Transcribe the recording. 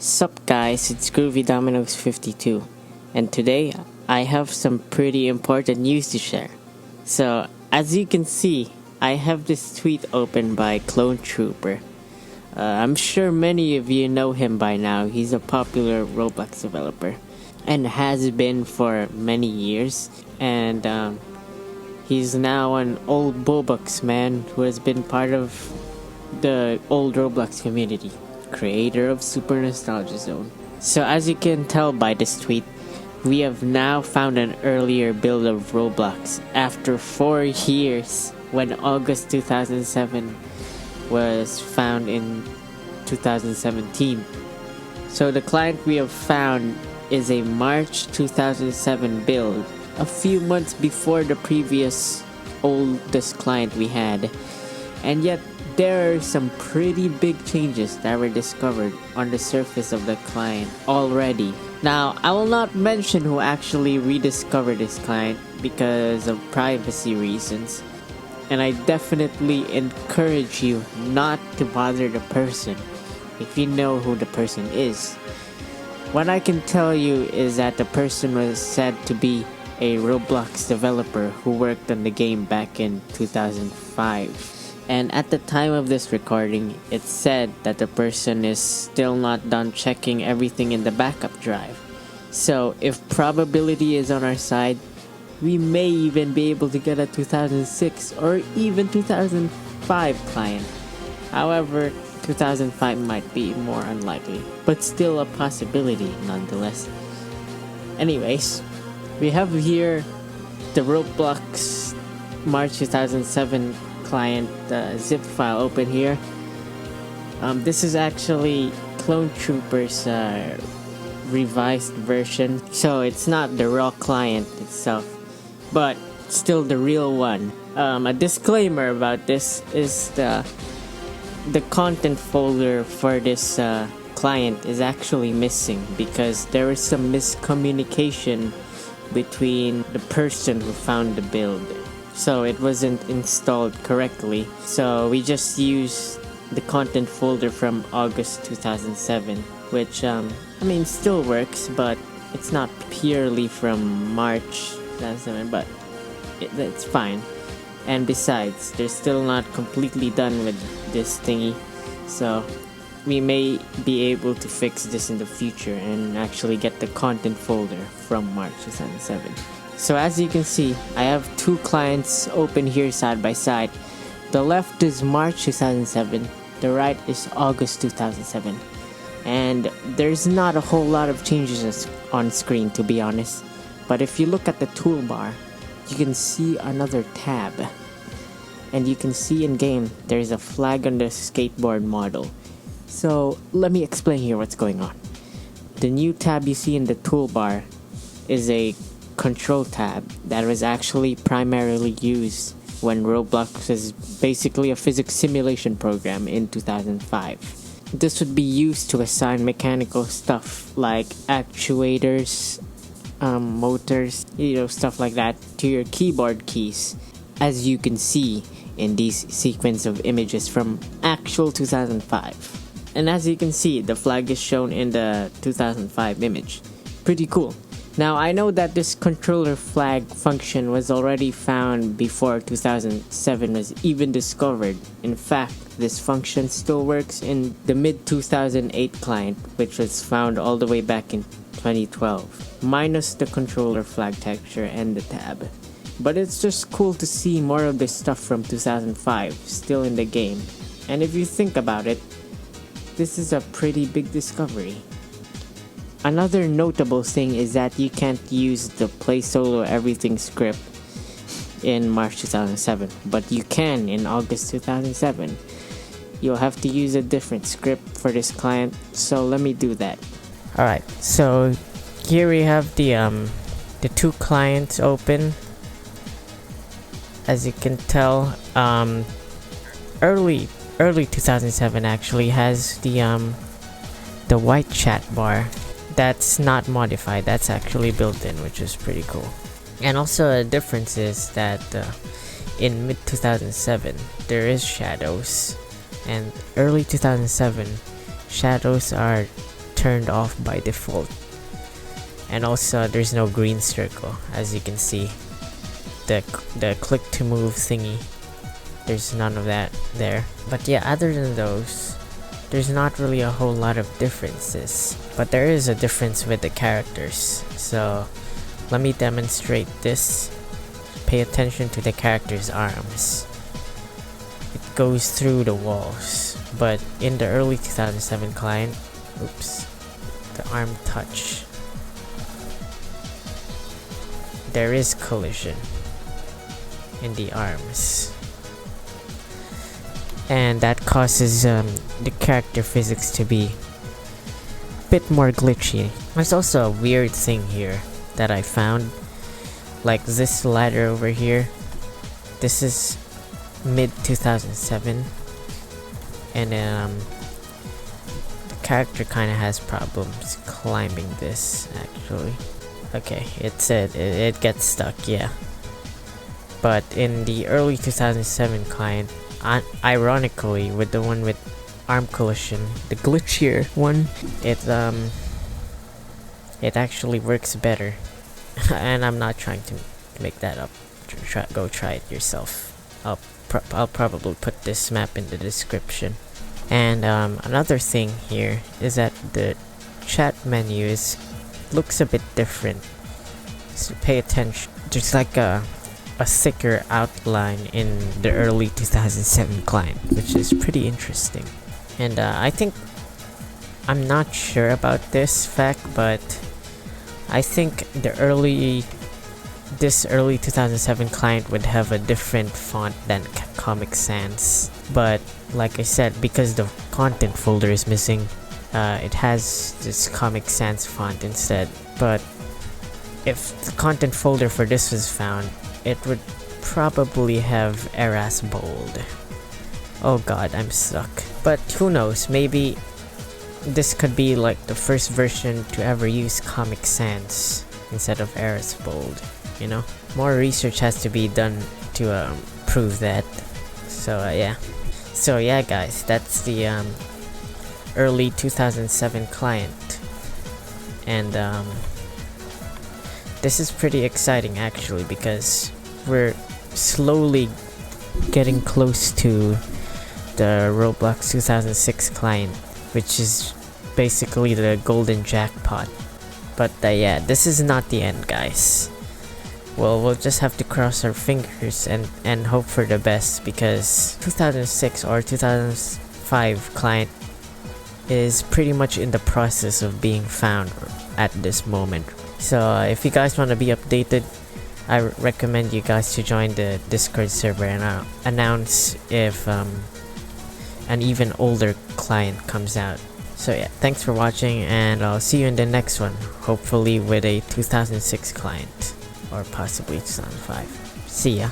Sup guys, it's Groovy Dominoes 52, and today I have some pretty important news to share. So, as you can see, I have this tweet open by Clone Trooper. I'm sure many of you know him by now. He's a popular Roblox developer and has been for many years, and he's now an old Roblox man who has been part of the old Roblox community, creator of Super Nostalgia Zone. So as you can tell by this tweet, we have now found an earlier build of Roblox after 4 years, when August 2007 was found in 2017. So the client we have found is a March 2007 build, a few months before the previous oldest client we had, and yet there are some pretty big changes that were discovered on the surface of the client already. Now, I will not mention who actually rediscovered this client because of privacy reasons, and I definitely encourage you not to bother the person if you know who the person is. What I can tell you is that the person was said to be a Roblox developer who worked on the game back in 2005. And at the time of this recording, it's said that the person is still not done checking everything in the backup drive. So if probability is on our side, we may even be able to get a 2006 or even 2005 client. However, 2005 might be more unlikely, but still a possibility nonetheless. Anyways, we have here the ROBLOX March 2007 client zip file open here. This is actually Clone Trooper's revised version, so it's not the raw client itself, but still the real one. A disclaimer about this is the content folder for this client is actually missing because there was some miscommunication between the person who found the build. So it wasn't installed correctly. So we just used the content folder from August 2007, which still works, but it's not purely from March 2007, but it's fine. And besides, they're still not completely done with this thingy, so we may be able to fix this in the future and actually get the content folder from March 2007. So as you can see, I have two clients open here side by side. The left is March 2007, the right is August 2007. And there's not a whole lot of changes on screen, to be honest. But if you look at the toolbar, you can see another tab. And you can see in game, there's a flag on the skateboard model. So let me explain here what's going on. The new tab you see in the toolbar is a control tab that was actually primarily used when Roblox was basically a physics simulation program in 2005. This would be used to assign mechanical stuff like actuators, motors, stuff like that to your keyboard keys, as you can see in these sequence of images from actual 2005. And as you can see, the flag is shown in the 2005 image. Pretty cool. Now, I know that this controller flag function was already found before 2007 was even discovered. In fact, this function still works in the mid-2008 client, which was found all the way back in 2012, minus the controller flag texture and the tab. But it's just cool to see more of this stuff from 2005 still in the game. And if you think about it, this is a pretty big discovery. Another notable thing is that you can't use the Play Solo Everything script in March 2007, but you can in August 2007. You'll have to use a different script for this client, so let me do that. Alright, so here we have the two clients open. As you can tell, early 2007 actually has the white chat bar. That's not modified, that's actually built in, which is pretty cool. And also a difference is that in mid 2007 there is shadows, and early 2007 shadows are turned off by default. And also there's no green circle, as you can see. The click to move thingy, there's none of that there. But yeah, other than those, there's not really a whole lot of differences. But there is a difference with the characters. So let me demonstrate this. Pay attention to the character's arms. It goes through the walls. But in the early 2007 client, oops, the arm touch, there is collision in the arms, and that causes the character physics to be a bit more glitchy. There's also a weird thing here that I found, like this ladder over here. This is mid 2007, and the character kind of has problems climbing this actually. Okay, it said it gets stuck, yeah. But in the early 2007 client, ironically, with the one with arm collision, the glitchier one, it actually works better. And I'm not trying to make that up. Go try it yourself. I'll probably put this map in the description. And another thing here is that the chat menu looks a bit different. So pay attention. There's like a thicker outline in the early 2007 client, which is pretty interesting. And I think, I'm not sure about this fact, but I think this early 2007 client would have a different font than Comic Sans. But like I said, because the content folder is missing, it has this Comic Sans font instead. But if the content folder for this was found, it would probably have Eras bold. Oh god, I'm stuck. But who knows, maybe this could be like the first version to ever use Comic Sans instead of Eras bold, you know? More research has to be done to prove that. So yeah. So yeah guys, that's the early 2007 client. And this is pretty exciting actually, because we're slowly getting close to the Roblox 2006 client, which is basically the golden jackpot. But yeah, this is not the end guys. Well, we'll just have to cross our fingers and hope for the best, because 2006 or 2005 client is pretty much in the process of being found at this moment. So if you guys want to be updated, I recommend you guys to join the Discord server, and I'll announce if an even older client comes out. So yeah, thanks for watching, and I'll see you in the next one, hopefully with a 2006 client, or possibly 2005. See ya!